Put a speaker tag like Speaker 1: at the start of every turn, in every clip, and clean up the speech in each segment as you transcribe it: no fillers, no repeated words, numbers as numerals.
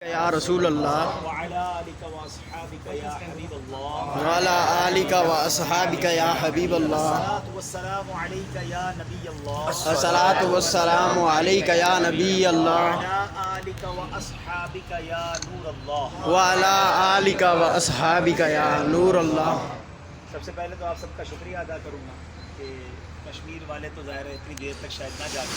Speaker 1: یا رسول اللہ
Speaker 2: وعلى آلك وأصحابك يا حبيب الله
Speaker 1: وعلی آلک و اصحابک یا حبیب اللہ
Speaker 2: الصلاة والسلام عليك يا نبي الله
Speaker 1: الصلاۃ والسلام علیک یا نبی اللہ
Speaker 2: وعلى آلك وأصحابك يا نور الله
Speaker 1: وعلی آلک و اصحابک یا نور اللہ.
Speaker 2: سب سے پہلے تو آپ سب کا شکریہ ادا کروں گا کہ کشمیر والے تو ظاہر ہے اتنی دیر تک شاید نہ جاتے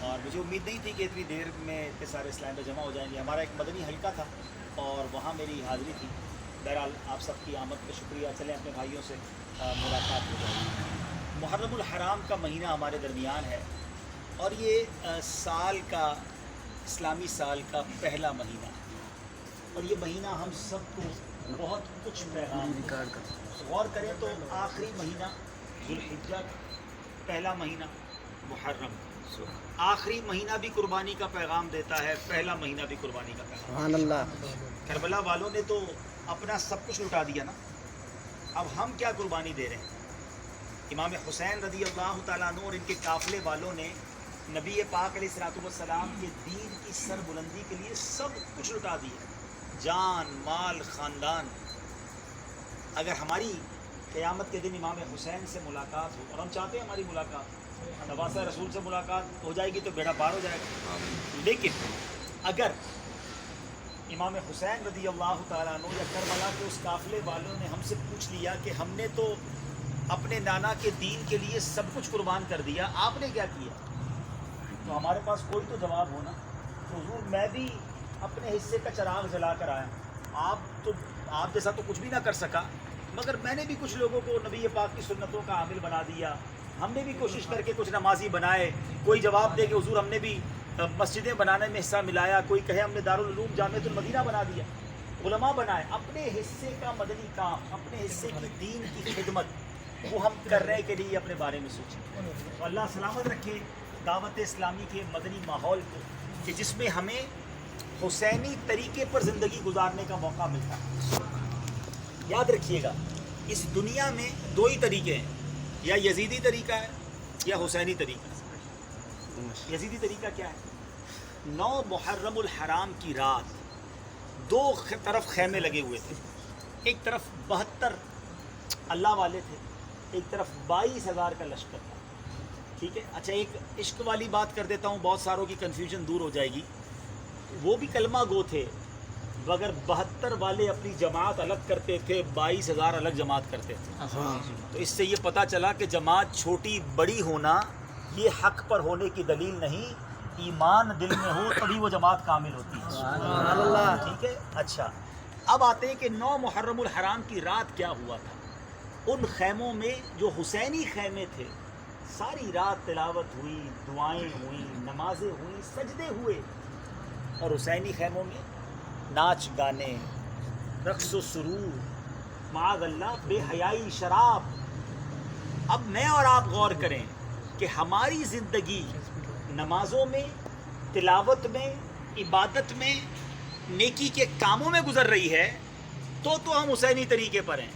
Speaker 2: اور مجھے امید نہیں تھی کہ اتنی دیر میں اتنے سارے اسلام پہ جمع ہو جائیں گے. ہمارا ایک مدنی حلقہ تھا اور وہاں میری حاضری تھی. بہرحال آپ سب کی آمد پہ شکریہ. چلیں اپنے بھائیوں سے ملاقات ہو جائے گی. محرم الحرام کا مہینہ ہمارے درمیان ہے اور یہ سال کا اسلامی سال کا پہلا مہینہ ہے اور یہ مہینہ ہم سب کو بہت کچھ پیغام غور کریں تو آخری مہینہ ذوالحجہ، پہلا مہینہ محرم، آخری مہینہ بھی قربانی کا پیغام دیتا ہے، پہلا مہینہ بھی قربانی کا پیغام.
Speaker 1: سبحان اللہ.
Speaker 2: کربلا والوں نے تو اپنا سب کچھ لٹا دیا نا، اب ہم کیا قربانی دے رہے ہیں؟ امام حسین رضی اللہ تعالیٰ عنہ اور ان کے قافلے والوں نے نبی پاک علیہ الصلوۃ والسلام کے دین کی سر بلندی کے لیے سب کچھ لٹا دیا، جان مال خاندان. اگر ہماری قیامت کے دن امام حسین سے ملاقات ہو، اور ہم چاہتے ہیں ہماری ملاقات نواسہ رسول سے ملاقات ہو جائے گی تو بیڑا پار ہو جائے گا، لیکن اگر امام حسین رضی اللہ تعالیٰ عنہ یا کربلا کے اس قافلے والوں نے ہم سے پوچھ لیا کہ ہم نے تو اپنے نانا کے دین کے لیے سب کچھ قربان کر دیا، آپ نے کیا کیا؟ تو ہمارے پاس کوئی تو جواب ہونا. تو حضور میں بھی اپنے حصے کا چراغ جلا کر آیا، آپ جیسا تو کچھ بھی نہ کر سکا، مگر میں نے بھی کچھ لوگوں کو نبی پاک کی سنتوں کا عامل بنا دیا. ہم نے بھی کوشش کر کے کچھ نمازی بنائے. کوئی جواب دے کہ حضور ہم نے بھی مسجدیں بنانے میں حصہ ملایا، کوئی کہے ہم نے دارالعلوم جامعۃ المدینہ بنا دیا، علماء بنائے. اپنے حصے کا مدنی کام، اپنے حصے کی دین کی خدمت وہ ہم کرنے کے لیے اپنے بارے میں سوچیں. اللہ سلامت رکھے دعوت اسلامی کے مدنی ماحول کو کہ جس میں ہمیں حسینی طریقے پر زندگی گزارنے کا موقع ملتا ہے. یاد رکھیے گا اس دنیا میں دو ہی طریقے ہیں، یا یزیدی طریقہ ہے یا حسینی طریقہ ہے. یزیدی طریقہ کیا ہے؟ 9 محرم الحرام کی رات دو طرف خیمے لگے ہوئے تھے. ایک طرف 72 اللہ والے تھے، ایک طرف 22,000 کا لشکر تھا. ٹھیک ہے، اچھا ایک عشق والی بات کر دیتا ہوں، بہت ساروں کی کنفیوژن دور ہو جائے گی. وہ بھی کلمہ گو تھے مگر 72 والے اپنی جماعت الگ کرتے تھے، 22,000 الگ جماعت کرتے تھے. تو اس سے یہ پتہ چلا کہ جماعت چھوٹی بڑی ہونا یہ حق پر ہونے کی دلیل نہیں، ایمان دل میں ہو تبھی وہ جماعت کامل ہوتی ہے. سبحان اللہ. ٹھیک ہے، اچھا اب آتے ہیں کہ 9 محرم الحرام کی رات کیا ہوا تھا. ان خیموں میں جو حسینی خیمے تھے ساری رات تلاوت ہوئی، دعائیں ہوئیں، نمازیں ہوئیں، سجدے ہوئے. اور حسینی خیموں میں ناچ گانے، رقص و سرور، معاذ اللہ بے حیائی، شراب. اب میں اور آپ غور کریں کہ ہماری زندگی نمازوں میں، تلاوت میں، عبادت میں، نیکی کے کاموں میں گزر رہی ہے تو ہم حسینی طریقے پر ہیں.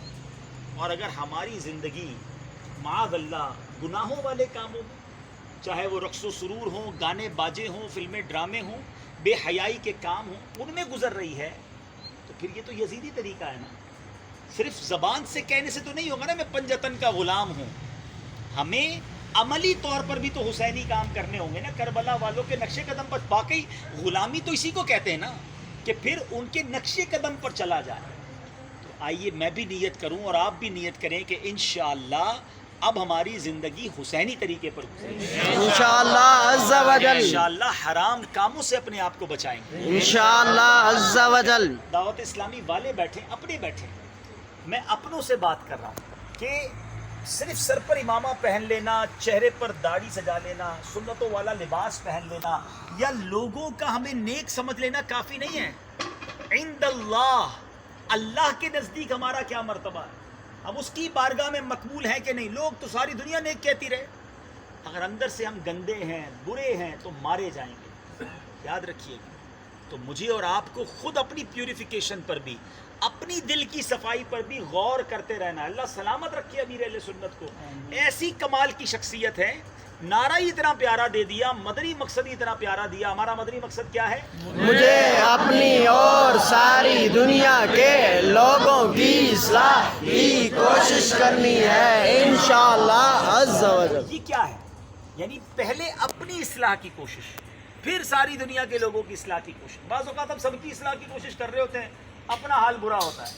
Speaker 2: اور اگر ہماری زندگی معاذ اللہ گناہوں والے کاموں میں، چاہے وہ رقص و سرور ہوں، گانے باجے ہوں، فلمیں ڈرامے ہوں، بے حیائی کے کام ہوں، ان میں گزر رہی ہے تو پھر یہ تو یزیدی طریقہ ہے نا. صرف زبان سے کہنے سے تو نہیں ہوگا نا میں پنجتن کا غلام ہوں. ہمیں عملی طور پر بھی تو حسینی کام کرنے ہوں گے نا. کربلا والوں کے نقش قدم پر، واقعی غلامی تو اسی کو کہتے ہیں نا کہ پھر ان کے نقش قدم پر چلا جائے. تو آئیے میں بھی نیت کروں اور آپ بھی نیت کریں کہ انشاءاللہ اب ہماری زندگی حسینی طریقے پر گزرے.
Speaker 1: انشاءاللہ عز و جل.
Speaker 2: انشاءاللہ حرام کاموں سے اپنے آپ کو بچائیں گے.
Speaker 1: انشاءاللہ عز و جل.
Speaker 2: دعوت اسلامی والے بیٹھے، اپنے بیٹھے، میں اپنوں سے بات کر رہا ہوں کہ صرف سر پر امامہ پہن لینا، چہرے پر داڑھی سجا لینا، سنتوں والا لباس پہن لینا یا لوگوں کا ہمیں نیک سمجھ لینا کافی نہیں ہے. عند اللہ، اللہ کے نزدیک ہمارا کیا مرتبہ ہے؟ اب اس کی بارگاہ میں مقبول ہے کہ نہیں؟ لوگ تو ساری دنیا نیک کہتی رہے، اگر اندر سے ہم گندے ہیں، برے ہیں تو مارے جائیں گے. یاد رکھیے گا. تو مجھے اور آپ کو خود اپنی پیوریفیکیشن پر بھی، اپنی دل کی صفائی پر بھی غور کرتے رہنا. اللہ سلامت رکھے امیر اہل سنت کو. ایسی کمال کی شخصیت ہے نعرہ ہی اتنا پیارا دے دیا, مدنی مقصد ہی اتنا پیارا دیا. ہمارا مدنی مقصد کیا ہے؟
Speaker 1: مجھے اپنی اور ساری دنیا کے لوگوں کی اصلاح کی کوشش کرنی ہے انشاءاللہ عز و جل.
Speaker 2: یہ کیا ہے؟ یعنی پہلے اپنی اصلاح کی کوشش, پھر ساری دنیا کے لوگوں کی اصلاح کی کوشش. بعض اوقات ہم سب کی اصلاح کی کوشش کر رہے ہوتے ہیں, اپنا حال برا ہوتا ہے.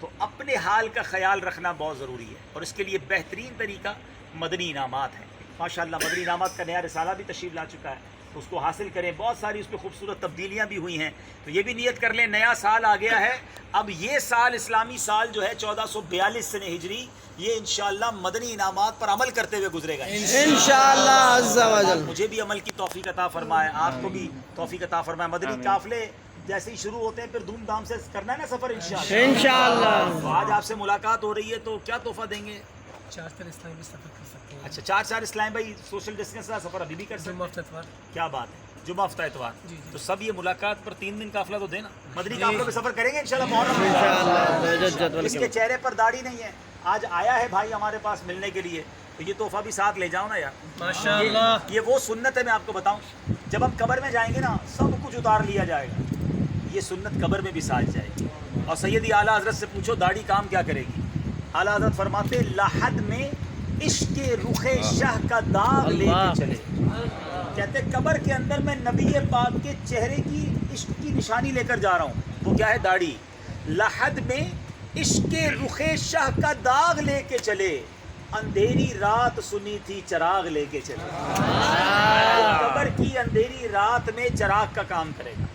Speaker 2: تو اپنے حال کا خیال رکھنا بہت ضروری ہے, اور اس کے لیے بہترین طریقہ مدنی انعامات ہیں. ماشاءاللہ مدنی انعامات کا نیا رسالہ بھی تشریف لا چکا ہے, اس کو حاصل کریں. بہت ساری اس پہ خوبصورت تبدیلیاں بھی ہوئی ہیں. تو یہ بھی نیت کر لیں, نیا سال آ گیا ہے. اب یہ سال اسلامی سال جو ہے 1442 سنہ ہجری, یہ انشاءاللہ مدنی انعامات پر عمل کرتے ہوئے گزرے گا
Speaker 1: انشاءاللہ عز و جل.
Speaker 2: مجھے بھی عمل کی توفیق عطا فرمائے, آپ کو بھی توفیق عطا فرمائے. مدنی قافلے جیسے ہی شروع ہوتے ہیں پھر دھوم دھام سے کرنا ہے نا سفر انشاءاللہ.
Speaker 1: انشاءاللہ.
Speaker 2: تو آج آپ سے ملاقات ہو رہی ہے, تو کیا تحفہ دیں گے؟
Speaker 3: 4 اسلامی سفر کر سکتے ہیں.
Speaker 2: اچھا 4 اسلام بھائی سوشل ڈسٹینس کا سفر ابھی بھی کر
Speaker 3: جمعہ
Speaker 2: سکتے
Speaker 3: ہفتہ اتوار.
Speaker 2: ہیں. کیا بات ہے, جمعہ ہفتہ اتوار.
Speaker 3: جی جی.
Speaker 2: تو سب یہ ملاقات پر 3 دن قافلہ تو دینا. مدنی قافلوں پہ سفر کریں گے انشاءاللہ محرم میں.
Speaker 1: انشاءاللہ جدول
Speaker 2: اس کے چہرے پر داڑھی نہیں ہے, آج آیا ہے بھائی ہمارے پاس ملنے کے لیے, تو یہ تحفہ بھی ساتھ لے جاؤ نا یار.
Speaker 3: ماشاءاللہ.
Speaker 2: یہ وہ سنت ہے, میں آپ کو بتاؤں, جب ہم قبر میں جائیں گے نا سب کچھ اتار لیا جائے گا. یہ سنت قبر میں بھی ساتھ جائے گی. اور سیدی اعلیٰ حضرت سے پوچھو داڑھی کام کیا کرے گی. اعلیٰ حضرت فرماتے لحد میں عشق رخ شہ کا داغ لے کے چلے. کہتے قبر کے اندر میں نبی پاک کے چہرے کی عشق کی نشانی لے کر جا رہا ہوں. وہ کیا ہے؟ داڑھی. لحد میں عشق رخ شہ کا داغ لے کے چلے, اندھیری رات سنی تھی چراغ لے کے چلے. قبر کی اندھیری رات میں چراغ کا کام کرے گا.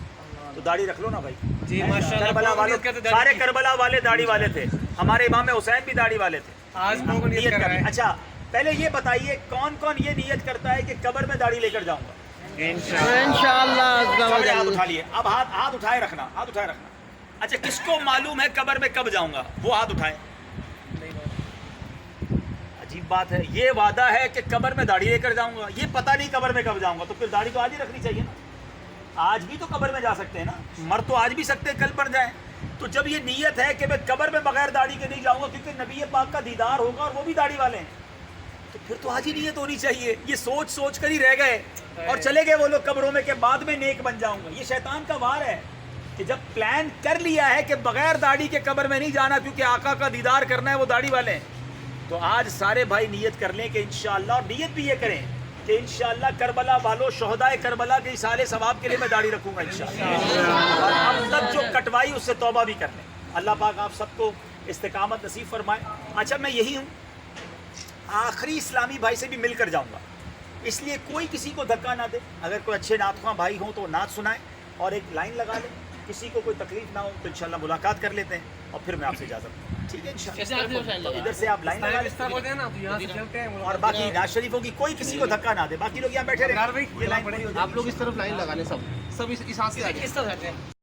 Speaker 2: تو داڑھی رکھ لو نا بھائی.
Speaker 3: جی ماشاءاللہ.
Speaker 2: کربلا والے سارے کربلا والے داڑھی والے تھے, ہمارے امام حسین بھی داڑھی والے تھے.
Speaker 3: آج لوگوں نے نیت کر رہے ہیں.
Speaker 2: اچھا پہلے یہ بتائیے کون کون یہ نیت کرتا ہے کہ قبر میں داڑھی لے کر جاؤں گا؟
Speaker 1: انشاءاللہ عز و
Speaker 2: سب نے ہاتھ
Speaker 1: جل.
Speaker 2: اٹھا لیے. اب ہاتھ اٹھائے رکھنا, ہاتھ اٹھائے رکھنا. اچھا کس کو معلوم ہے قبر میں کب جاؤں گا؟ وہ ہاتھ اٹھائے. عجیب بات ہے, یہ وعدہ ہے کہ قبر میں داڑھی لے کر جاؤں گا, یہ پتہ نہیں قبر میں کب جاؤں گا. تو پھر داڑھی تو آج ہی رکھنی چاہیے نا. آج بھی تو قبر میں جا سکتے ہیں نا, مر تو آج بھی سکتے ہیں, کل پڑ جائیں. تو جب یہ نیت ہے کہ میں قبر میں بغیر داڑھی کے نہیں جاؤں گا کیونکہ نبی پاک کا دیدار ہوگا اور وہ بھی داڑھی والے ہیں, تو پھر تو آج ہی نیت ہونی چاہیے. یہ سوچ سوچ کر ہی رہ گئے اور چلے گئے وہ لوگ قبروں میں کہ بعد میں نیک بن جاؤں گا. یہ شیطان کا وار ہے کہ جب پلان کر لیا ہے کہ بغیر داڑھی کے قبر میں نہیں جانا کیونکہ آقا کا دیدار کرنا ہے, وہ داڑھی والے ہیں, تو آج سارے بھائی نیت کر لیں کہ انشاءاللہ, اور نیت بھی یہ کریں کہ انشاءاللہ کربلا والوں شہدائے کربلا کے اصالے ثواب کے لیے میں داڑھی رکھوں گا انشاءاللہ. اور اب تک جو کٹوائی اس سے توبہ بھی کر لیں. اللہ پاک آپ سب کو استقامت نصیب فرمائے. اچھا میں یہی ہوں, آخری اسلامی بھائی سے بھی مل کر جاؤں گا, اس لیے کوئی کسی کو دھکا نہ دے. اگر کوئی اچھے نعت خواں بھائی ہوں تو نعت سنائیں اور ایک لائن لگا لیں. کسی کو کوئی تکلیف نہ ہو تو انشاءاللہ ملاقات کر لیتے ہیں اور پھر میں آپ سے اجازت دوں. ٹھیک ہے انشاءاللہ. تو ادھر سے آپ لائن لگا لیں اور باقی ناز شریفوں کی کوئی کسی کو دھکا نہ دے. باقی لوگ یہاں بیٹھے رہیں, یہ لائن
Speaker 3: آپ لوگ اس طرف لائن لگا لیں, سب اس ہاتھ سے